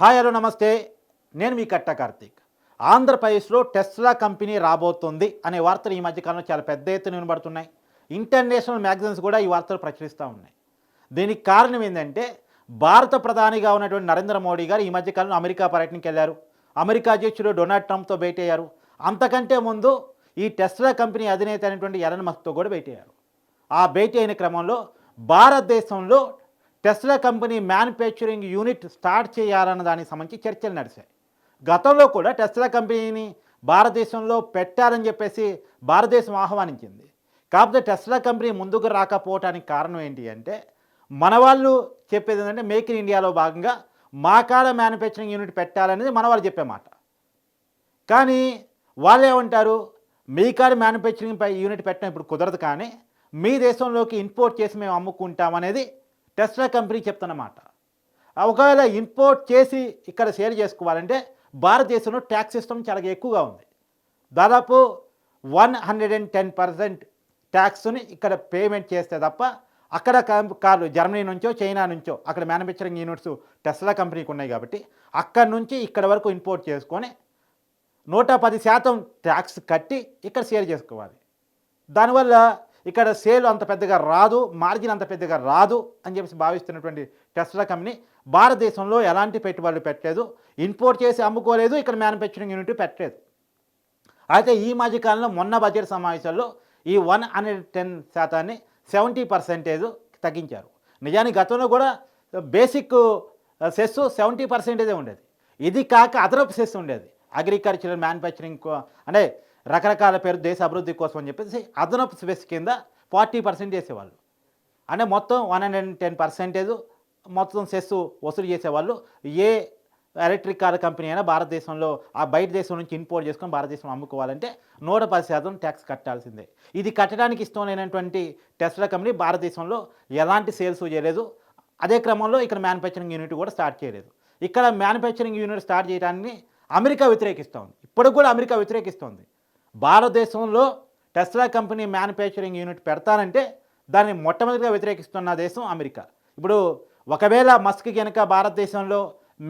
Hi hello నమస్తే. నేను మీ కట్ట కార్తీక్. ఆంధ్రప్రదేశ్లో టెస్లా కంపెనీ రాబోతుంది అనే వార్తలు ఈ మధ్యకాలంలో చాలా పెద్ద ఎత్తున వినబడుతున్నాయి. ఇంటర్నేషనల్ మ్యాగజైన్స్ కూడా ఈ వార్తలు ప్రచురిస్తూ ఉన్నాయి. దీనికి కారణం ఏంటంటే భారత ప్రధానిగా ఉన్నటువంటి నరేంద్ర మోడీ గారు ఈ మధ్యకాలంలో అమెరికా పర్యటనకి వెళ్ళారు. అమెరికా అధ్యక్షుడు డొనాల్డ్ ట్రంప్తో భేటీ అయ్యారు. అంతకంటే ముందు ఈ టెస్లా కంపెనీ అధినేత అయినటువంటి ఎలన్ మస్క్తో కూడా భేటీ అయ్యారు. ఆ భేటీ అయిన క్రమంలో భారతదేశంలో Tesla company manufacturing unit start చేయాలన్న దానికి సంబంధించి చర్చలు నడిచాయి. గతంలో కూడా టెస్లా కంపెనీని భారతదేశంలో పెట్టాలని చెప్పేసి భారతదేశం ఆహ్వానించింది. కాకపోతే టెస్లా కంపెనీ ముందుకు రాకపోవటానికి కారణం ఏంటి అంటే మన వాళ్ళు చెప్పేది ఏంటంటే మేక్ ఇన్ ఇండియాలో భాగంగా మా కాడ మ్యానుఫ్యాక్చరింగ్ యూనిట్ పెట్టాలనేది మన వాళ్ళు చెప్పే మాట. కానీ వాళ్ళు ఏమంటారు, మీ కాడ మ్యానుఫ్యాక్చరింగ్ యూనిట్ పెట్టడం ఇప్పుడు కుదరదు, కానీ మీ దేశంలోకి ఇంపోర్ట్ చేసి మేము అమ్ముకుంటామనేది టెస్లా కంపెనీ చెప్తున్నమాట. ఒకవేళ ఇంపోర్ట్ చేసి ఇక్కడ సేల్ చేసుకోవాలంటే భారతదేశంలో ట్యాక్స్ సిస్టమ్ చాలా ఎక్కువగా ఉంది. దాదాపు 110% ట్యాక్స్ని ఇక్కడ పేమెంట్ చేస్తే తప్ప అక్కడ కార్లు జర్మనీ నుంచో చైనా నుంచో అక్కడ మ్యానుఫ్యాక్చరింగ్ యూనిట్స్ టెస్లా కంపెనీకి ఉన్నాయి కాబట్టి అక్కడి నుంచి ఇక్కడ వరకు ఇంపోర్ట్ చేసుకొని 110% ట్యాక్స్ కట్టి ఇక్కడ సేల్ చేసుకోవాలి. దానివల్ల ఇక్కడ సేల్ అంత పెద్దగా రాదు, మార్జిన్ అంత పెద్దగా రాదు అని చెప్పేసి భావిస్తున్నటువంటి టెస్లా కంపెనీ భారతదేశంలో ఎలాంటి పెట్టుబడులు పెట్టలేదు, ఇంపోర్ట్ చేసి అమ్ముకోలేదు, ఇక్కడ మ్యానుఫ్యాక్చరింగ్ యూనిట్ పెట్టలేదు. అయితే ఈ మధ్యకాలంలో మొన్న బడ్జెట్ సమావేశాల్లో ఈ 110%ని 70% తగ్గించారు. నిజానికి గతంలో కూడా బేసిక్ సెస్ 70% ఉండేది. ఇది కాక అదనపు సెస్ ఉండేది. అగ్రికల్చరల్ మ్యానుఫ్యాక్చరింగ్ అంటే రకరకాల పేరు దేశ అభివృద్ధి కోసం అని చెప్పేసి అదనపు సెస్ కింద 40% చేసేవాళ్ళు. అంటే మొత్తం 110% మొత్తం సెస్ వసూలు చేసేవాళ్ళు. ఏ ఎలక్ట్రిక్ కార్ కంపెనీ అయినా భారతదేశంలో ఆ బయట దేశం నుంచి ఇంపోర్ట్ చేసుకొని భారతదేశంలో అమ్ముకోవాలంటే 110% ట్యాక్స్ కట్టాల్సిందే. ఇది కట్టడానికి ఇష్టం లేనటువంటి టెస్లా కంపెనీ భారతదేశంలో ఎలాంటి సేల్స్ చేయలేదు. అదే క్రమంలో ఇక్కడ మ్యానుఫ్యాక్చరింగ్ యూనిట్ కూడా స్టార్ట్ చేయలేదు. ఇక్కడ మ్యానుఫ్యాక్చరింగ్ యూనిట్ స్టార్ట్ చేయడాన్ని అమెరికా వ్యతిరేకిస్తోంది. ఇప్పటికి కూడా అమెరికా వ్యతిరేకిస్తోంది. భారతదేశంలో టెస్లా కంపెనీ మ్యానుఫ్యాక్చరింగ్ యూనిట్ పెడతానంటే దాన్ని మొట్టమొదటిగా వ్యతిరేకిస్తున్న దేశం అమెరికా. ఇప్పుడు ఒకవేళ మస్క్ కనుక భారతదేశంలో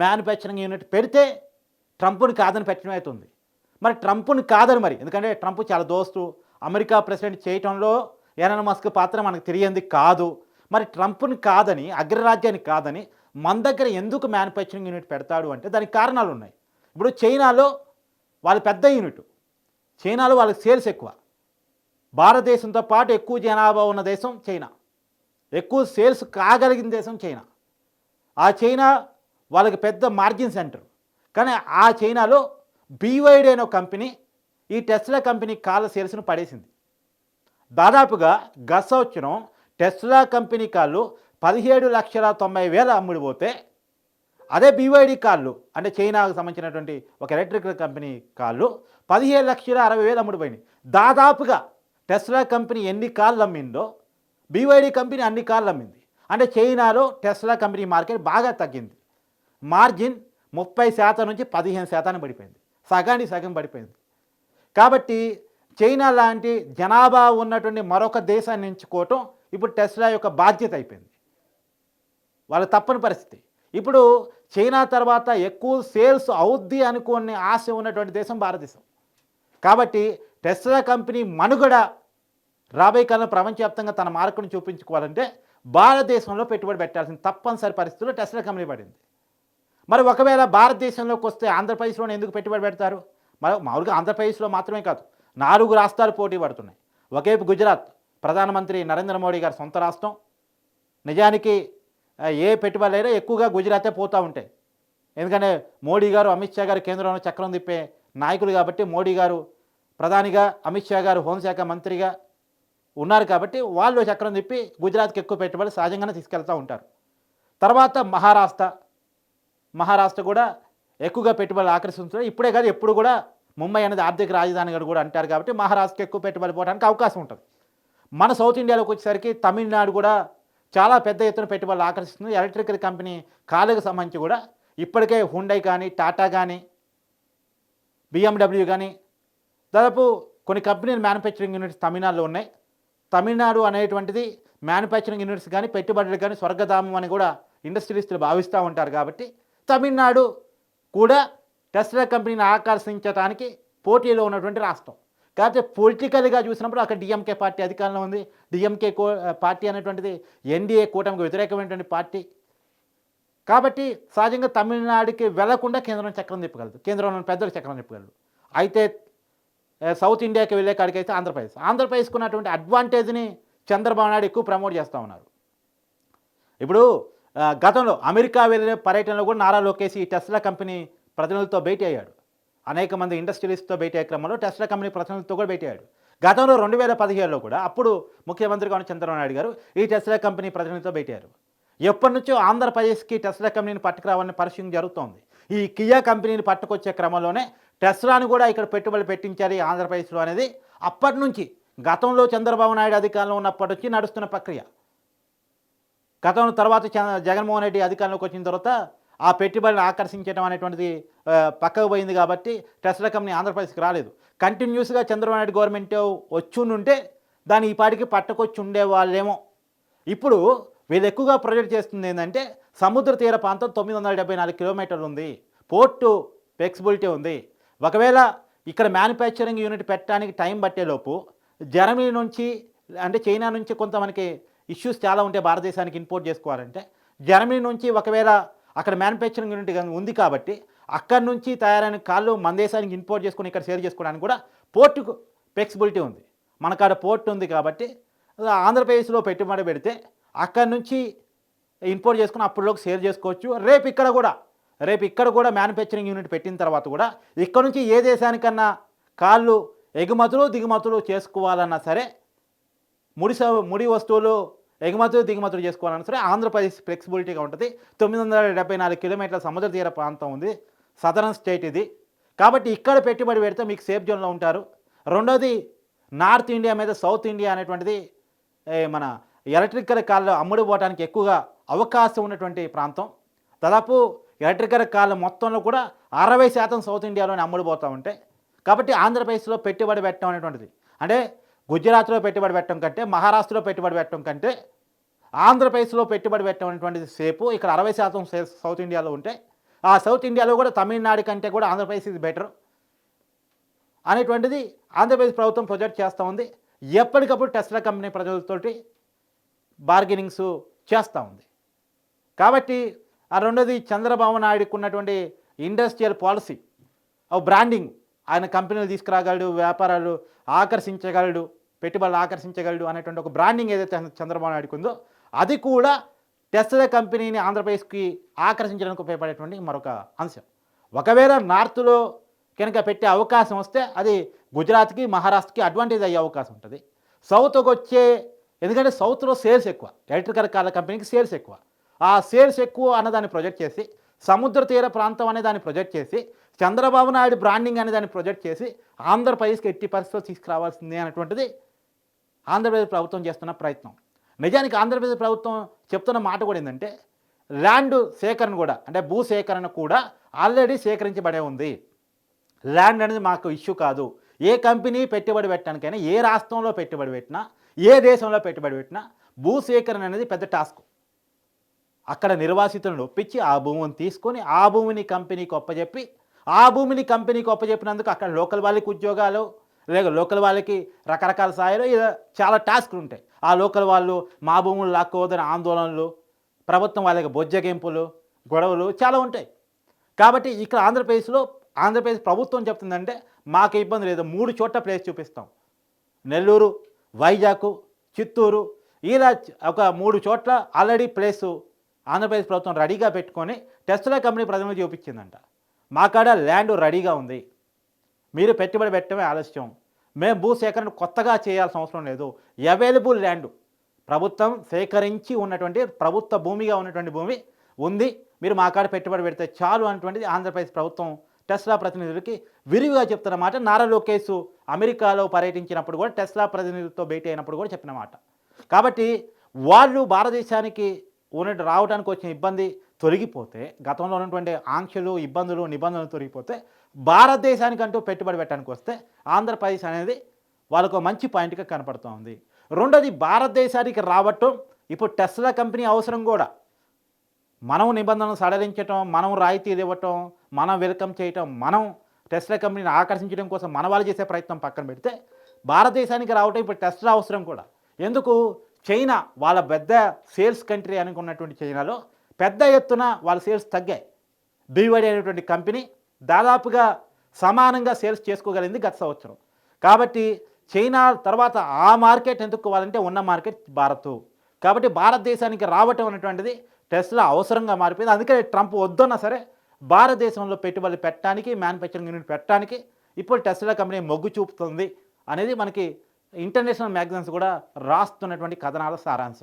మ్యానుఫ్యాక్చరింగ్ యూనిట్ పెడితే ట్రంప్ని కాదని పెట్టడం అవుతుంది. మరి ట్రంప్ని కాదని, మరి ఎందుకంటే ట్రంప్ చాలా దోస్తు, అమెరికా ప్రెసిడెంట్ చేయటంలో ఎలన్ మస్క్ పాత్ర మనకు తెలియంది కాదు. మరి ట్రంప్ని కాదని, అగ్రరాజ్యాన్ని కాదని మన దగ్గర ఎందుకు మ్యానుఫ్యాక్చరింగ్ యూనిట్ పెడతాడు అంటే దానికి కారణాలు ఉన్నాయి. ఇప్పుడు చైనాలో వాళ్ళ పెద్ద యూనిట్, చైనాలో వాళ్ళకి సేల్స్ ఎక్కువ. భారతదేశంతో పాటు ఎక్కువ జనాభా ఉన్న దేశం చైనా, ఎక్కువ సేల్స్ కాగలిగిన దేశం చైనా. ఆ చైనా వాళ్ళకి పెద్ద మార్జిన్ సెంటర్. కానీ ఆ చైనాలో BYD అనే కంపెనీ ఈ టెస్లా కంపెనీ కాళ్ళ సేల్స్ను పడేసింది. దాదాపుగా గత సంవత్సరం టెస్లా కంపెనీ కాళ్ళు 17,90,000 అమ్ముడిపోతే అదే BYD కార్లు అంటే చైనాకు సంబంధించినటువంటి ఒక ఎలక్ట్రికల్ కంపెనీ కార్లు 17,60,000 అమ్ముడిపోయినాయి. దాదాపుగా టెస్లా కంపెనీ ఎన్ని కార్లు అమ్మిందో BYD కంపెనీ అన్ని కార్లు అమ్మింది. అంటే చైనాలో టెస్లా కంపెనీ మార్కెట్ బాగా తగ్గింది. మార్జిన్ 30% నుంచి 15% పడిపోయింది. సగానికి సగం పడిపోయింది. కాబట్టి చైనా లాంటి జనాభా ఉన్నటువంటి మరొక దేశాన్ని ఎంచుకోవటం ఇప్పుడు టెస్లా యొక్క బాధ్యత అయిపోయింది. వాళ్ళ తప్పని పరిస్థితి. ఇప్పుడు చైనా తర్వాత ఎక్కువ సేల్స్ అవుద్ది అనుకునే ఆశ ఉన్నటువంటి దేశం భారతదేశం. కాబట్టి టెస్లా కంపెనీ మనుగడ రాబోయే కాలంలో ప్రపంచవ్యాప్తంగా తన మార్కును చూపించుకోవాలంటే భారతదేశంలో పెట్టుబడి పెట్టాల్సిన తప్పనిసరి పరిస్థితుల్లో టెస్లా కంపెనీ పడింది. మరి ఒకవేళ భారతదేశంలోకి వస్తే ఆంధ్రప్రదేశ్లోనే ఎందుకు పెట్టుబడి పెడతారు? మరి మామూలుగా ఆంధ్రప్రదేశ్లో మాత్రమే కాదు, 4 రాష్ట్రాలు పోటీ పడుతున్నాయి. ఒకేపు గుజరాత్, ప్రధానమంత్రి నరేంద్ర మోడీ గారి సొంత రాష్ట్రం. నిజానికి ఏ పెట్టుబడులైనా ఎక్కువగా గుజరాతే పోతూ ఉంటాయి. ఎందుకంటే మోడీ గారు, అమిత్ షా గారు కేంద్రంలో చక్రం తిప్పే నాయకులు కాబట్టి, మోడీ గారు ప్రధానిగా, అమిత్ షా గారు హోంశాఖ మంత్రిగా ఉన్నారు కాబట్టి వాళ్ళు చక్రం తిప్పి గుజరాత్కి ఎక్కువ పెట్టుబడి సహజంగానే తీసుకెళ్తూ ఉంటారు. తర్వాత మహారాష్ట్ర కూడా ఎక్కువగా పెట్టుబడులు ఆకర్షించుతారు. ఇప్పుడే కాదు, ఎప్పుడు కూడా ముంబై అనేది ఆర్థిక రాజధానిగా కూడా అంటారు కాబట్టి మహారాష్ట్రకి ఎక్కువ పెట్టుబడి పోవడానికి అవకాశం ఉంటుంది. మన సౌత్ ఇండియాలోకి వచ్చేసరికి తమిళనాడు కూడా చాలా పెద్ద ఎత్తున పెట్టుబడులు ఆకర్షిస్తుంది. ఎలక్ట్రికల్ కంపెనీ కాళ్ళకు సంబంధించి కూడా ఇప్పటికే హుండై కానీ, టాటా కానీ, BMW కానీ దాదాపు కొన్ని కంపెనీలు మ్యానుఫ్యాక్చరింగ్ యూనిట్స్ తమిళనాడులో ఉన్నాయి. తమిళనాడు అనేటువంటిది మ్యానుఫ్యాక్చరింగ్ యూనిట్స్ కానీ, పెట్టుబడులు కానీ స్వర్గధామం అని కూడా ఇండస్ట్రియలిస్టులు భావిస్తూ ఉంటారు. కాబట్టి తమిళనాడు కూడా టెస్లా కంపెనీని ఆకర్షించడానికి పోటీలో ఉన్నటువంటి రాష్ట్రం. కాకపోతే పొలిటికల్‌గా చూసినప్పుడు అక్కడ డీఎంకే పార్టీ అధికారంలో ఉంది. డీఎంకే పార్టీ అనేటువంటిది ఎన్‌డీఏ కూటమికి వ్యతిరేకమైనటువంటి పార్టీ. కాబట్టి సహజంగా తమిళనాడుకి వెళ్లకుండా కేంద్రం చక్రం తిప్పగలదు. కేంద్రంలోని పెద్దలు చక్రం తిప్పగలరు. అయితే సౌత్ ఇండియాకి వెళ్ళే కాడికైతే ఆంధ్రప్రదేశ్. ఆంధ్రప్రదేశ్‌కి ఉన్నటువంటి అడ్వాంటేజ్‌ని చంద్రబాబు నాయుడు ఎక్కువ ప్రమోట్ చేస్తా ఉన్నారు. ఇప్పుడు గతంలో అమెరికా వెళ్ళే పర్యటనలో కూడా నారా లోకేష్ ఈ టెస్లా కంపెనీ ప్రతినిధులతో భేటీ అయ్యాడు. అనేక మంది ఇండస్ట్రియలిస్ట్‌తో భేటీ అయ్యే క్రమంలో టెస్లా కంపెనీ ప్రతినిధులతో కూడా భేటీ అయ్యాడు. గతంలో 2017లో కూడా అప్పుడు ముఖ్యమంత్రిగా ఉన్న చంద్రబాబు నాయుడు గారు ఈ టెస్లా కంపెనీ ప్రతినిధులతో భేటీ అయ్యారు. ఎప్పటినుంచో ఆంధ్రప్రదేశ్‌కి టెస్లా కంపెనీని పట్టుకురావాలని పరిశీలన జరుగుతోంది. ఈ కియా కంపెనీని పట్టుకొచ్చే క్రమంలోనే టెస్లాను కూడా ఇక్కడ పెట్టుబడులు పెట్టించాలి ఆంధ్రప్రదేశ్లో అనేది అప్పటి నుంచి, గతంలో చంద్రబాబు నాయుడు అధికారంలో ఉన్నప్పటి నుంచి నడుస్తున్న ప్రక్రియ. గతంలో తర్వాత జగన్మోహన్ రెడ్డి అధికారంలోకి వచ్చిన తర్వాత ఆ పెట్టుబడిని ఆకర్షించడం అనేటువంటిది పక్కకు పోయింది కాబట్టి టెస్లా కంపెనీ ఆంధ్రప్రదేశ్కి రాలేదు. కంటిన్యూస్గా చంద్రబాబు నాయుడు గవర్నమెంట్ వచ్చుండుంటే దాన్ని ఈ పాటికి పట్టుకొచ్చి ఉండేవాళ్ళేమో. ఇప్పుడు వీళ్ళు ఎక్కువగా ప్రొజెక్ట్ చేస్తుంది ఏంటంటే సముద్ర తీర ప్రాంతం 974 కిలోమీటర్లు ఉంది. పోర్టు ఫ్లెక్సిబిలిటీ ఉంది. ఒకవేళ ఇక్కడ మ్యానుఫ్యాక్చరింగ్ యూనిట్ పెట్టడానికి టైం పట్టేలోపు జర్మనీ నుంచి అంటే చైనా నుంచి కొంత మనకి ఇష్యూస్ చాలా ఉంటాయి భారతదేశానికి ఇంపోర్ట్ చేసుకోవాలంటే. జర్మనీ నుంచి ఒకవేళ అక్కడ మ్యానుఫ్యాక్చరింగ్ యూనిట్ ఉంది కాబట్టి అక్కడి నుంచి తయారైన కాళ్ళు మన దేశానికి ఇంపోర్ట్ చేసుకొని ఇక్కడ సేల్ చేసుకోవడానికి కూడా పోర్టుకు ఫ్లెక్సిబిలిటీ ఉంది. మనకాడ పోర్ట్ ఉంది కాబట్టి ఆంధ్రప్రదేశ్లో పెట్టుబడి పెడితే అక్కడి నుంచి ఇంపోర్ట్ చేసుకుని అప్పటిలోకి సేల్ చేసుకోవచ్చు. రేపు ఇక్కడ కూడా మ్యానుఫ్యాక్చరింగ్ యూనిట్ పెట్టిన తర్వాత కూడా ఇక్కడ నుంచి ఏ దేశానికన్నా కాళ్ళు ఎగుమతులు దిగుమతులు చేసుకోవాలన్నా సరే, ముడి వస్తువులు ఎగుమతులు దిగుమతులు చేసుకోవాలన్నా సరే ఆంధ్రప్రదేశ్ ఫ్లెక్సిబిలిటీగా ఉంటుంది. 974 కిలోమీటర్ల సముద్ర తీర ప్రాంతం ఉంది. సదరన్ స్టేట్ ఇది. కాబట్టి ఇక్కడ పెట్టుబడి పెడితే మీకు సేఫ్ జోన్లో ఉంటారు. రెండోది, నార్త్ ఇండియా మీద సౌత్ ఇండియా అనేటువంటిది మన ఎలక్ట్రికల్ కార్లు అమ్ముడుపోవడానికి ఎక్కువగా అవకాశం ఉన్నటువంటి ప్రాంతం. దాదాపు ఎలక్ట్రికల్ కార్ల మొత్తంలో కూడా 60% సౌత్ ఇండియాలోనే అమ్ముడుపోతూ ఉంటాయి. కాబట్టి ఆంధ్రప్రదేశ్లో పెట్టుబడి పెట్టడం అనేటువంటిది, అంటే గుజరాత్లో పెట్టుబడి పెట్టడం కంటే, మహారాష్ట్రలో పెట్టుబడి పెట్టడం కంటే ఆంధ్రప్రదేశ్లో పెట్టుబడి పెట్టడం అనేటువంటిది సేపు. ఇక్కడ 60% సౌత్ ఇండియాలో ఉంటే ఆ సౌత్ ఇండియాలో కూడా తమిళనాడు కంటే కూడా ఆంధ్రప్రదేశ్ ఇది బెటర్ అనేటువంటిది ఆంధ్రప్రదేశ్ ప్రభుత్వం ప్రొజెక్ట్ చేస్తూ ఉంది. ఎప్పటికప్పుడు టెస్లా కంపెనీ ప్రజలతోటి బార్గెనింగ్స్ చేస్తూ ఉంది. కాబట్టి ఆ రెండోది, చంద్రబాబు నాయుడుకు ఉన్నటువంటి ఇండస్ట్రియల్ పాలసీ బ్రాండింగ్, ఆయన కంపెనీలు తీసుకురాగలడు, వ్యాపారాలు ఆకర్షించగలడు, పెట్టుబడులు ఆకర్షించగలడు అనేటువంటి ఒక బ్రాండింగ్ ఏదైతే చంద్రబాబు నాయుడుకు ఉందో అది కూడా టెస్లా కంపెనీని ఆంధ్రప్రదేశ్కి ఆకర్షించడానికి ఉపయోగపడేటువంటి మరొక అంశం. ఒకవేళ నార్త్లో కనుక పెట్టే అవకాశం వస్తే అది గుజరాత్కి మహారాష్ట్రకి అడ్వాంటేజ్ అయ్యే అవకాశం ఉంటుంది. సౌత్కి వచ్చే, ఎందుకంటే సౌత్లో సేల్స్ ఎక్కువ, ఎలక్ట్రికల్ కార్ల కంపెనీకి సేల్స్ ఎక్కువ. ఆ సేల్స్ ఎక్కువ అన్నదాన్ని ప్రొజెక్ట్ చేసి, సముద్ర తీర ప్రాంతం అనే దాన్ని ప్రొజెక్ట్ చేసి, చంద్రబాబు నాయుడు బ్రాండింగ్ అనే దాన్ని ప్రొజెక్ట్ చేసి ఆంధ్రప్రదేశ్కి ఎట్టి పరిస్థితుల్లో తీసుకురావాల్సిందే అనేటువంటిది ఆంధ్రప్రదేశ్ ప్రభుత్వం చేస్తున్న ప్రయత్నం. నిజానికి ఆంధ్రప్రదేశ్ ప్రభుత్వం చెప్తున్న మాట కూడా ఏంటంటే ల్యాండ్ సేకరణ కూడా, అంటే భూ సేకరణ కూడా ఆల్రెడీ సేకరించబడే ఉంది. ల్యాండ్ అనేది మాకు ఇష్యూ కాదు. ఏ కంపెనీ పెట్టుబడి పెట్టడానికైనా, ఏ రాష్ట్రంలో పెట్టుబడి పెట్టినా, ఏ దేశంలో పెట్టుబడి పెట్టినా భూ సేకరణ అనేది పెద్ద టాస్క్. అక్కడ నిర్వాసితులను ఒప్పించి ఆ భూమిని తీసుకొని ఆ భూమిని కంపెనీకి ఒప్పజెప్పి, ఆ భూమిని కంపెనీకి ఒప్పజెప్పినందుకు అక్కడ లోకల్ వాళ్ళకి ఉద్యోగాలు, లేక లోకల్ వాళ్ళకి రకరకాల స్థాయిలో ఇలా చాలా టాస్క్లు ఉంటాయి. ఆ లోకల్ వాళ్ళు మా భూములు లాక్కోవద్దని ఆందోళనలు, ప్రభుత్వం వాళ్ళకి బొజ్జగింపులు, గొడవలు చాలా ఉంటాయి. కాబట్టి ఇక్కడ ఆంధ్రప్రదేశ్ ప్రభుత్వం చెప్తుందంటే మాకు ఇబ్బంది లేదు, 3 చోట్ల ప్లేస్ చూపిస్తాం. నెల్లూరు, వైజాగ్, చిత్తూరు, ఇలా ఒక 3 చోట్ల ఆల్రెడీ ప్లేసు ఆంధ్రప్రదేశ్ ప్రభుత్వం రెడీగా పెట్టుకొని టెస్లా కంపెనీ ప్రజలకు చూపించిందంట. మా కాడ ల్యాండ్ రెడీగా ఉంది, మీరు పెట్టుబడి పెట్టడమే ఆలస్యం, మేము భూ సేకరణ కొత్తగా చేయాల్సిన అవసరం లేదు, అవైలబుల్ ల్యాండ్ ప్రభుత్వం సేకరించి ఉన్నటువంటి ప్రభుత్వ భూమిగా ఉన్నటువంటి భూమి ఉంది, మీరు మా కాడ పెట్టుబడి పెడితే చాలు అనేటువంటిది ఆంధ్రప్రదేశ్ ప్రభుత్వం టెస్లా ప్రతినిధులకి విరివిగా చెప్తున్నమాట. నారా లోకేష్ అమెరికాలో పర్యటించినప్పుడు కూడా టెస్లా ప్రతినిధులతో భేటీ అయినప్పుడు కూడా చెప్పిన మాట. కాబట్టి వాళ్ళు భారతదేశానికి రావడానికి వచ్చిన ఇబ్బంది తొలగిపోతే, గతంలో ఉన్నటువంటి ఆంక్షలు, ఇబ్బందులు, నిబంధనలు తొలగిపోతే భారతదేశానికంటూ పెట్టుబడి పెట్టడానికి వస్తే ఆంధ్రప్రదేశ్ అనేది వాళ్ళకు మంచి పాయింట్గా కనపడుతూ ఉంది. రెండోది, భారతదేశానికి రావటం ఇప్పుడు టెస్లా కంపెనీ అవసరం కూడా. మనం నిబంధనలు సడలించటం, మనం రాయితీలు ఇవ్వటం, మనం వెల్కమ్ చేయటం, మనం టెస్లా కంపెనీని ఆకర్షించడం కోసం మన వాళ్ళు చేసే ప్రయత్నం పక్కన పెడితే భారతదేశానికి రావటం ఇప్పుడు టెస్లా అవసరం కూడా. ఎందుకు? చైనా వాళ్ళ పెద్ద సేల్స్ కంట్రీ అనుకున్నటువంటి చైనాలో పెద్ద ఎత్తున వాళ్ళ సేల్స్ తగ్గాయి. బీవైడీ అనేటువంటి కంపెనీ దాదాపుగా సమానంగా సేల్స్ చేసుకోగలిగింది గత సంవత్సరం. కాబట్టి చైనా తర్వాత ఆ మార్కెట్ ఎందుకోవాలంటే ఉన్న మార్కెట్ భారత్. కాబట్టి భారతదేశానికి రావటం అనేటువంటిది టెస్లా అవసరంగా మారిపోయింది. అందుకే ట్రంప్ వద్దన్నా సరే భారతదేశంలో పెట్టుబడులు పెట్టడానికి, మ్యానుఫ్యాక్చరింగ్ యూనిట్ పెట్టడానికి ఇప్పుడు టెస్లా కంపెనీ మొగ్గు చూపుతుంది అనేది మనకి ఇంటర్నేషనల్ మ్యాగజైన్స్ కూడా రాస్తున్నటువంటి కథనాల సారాంశం.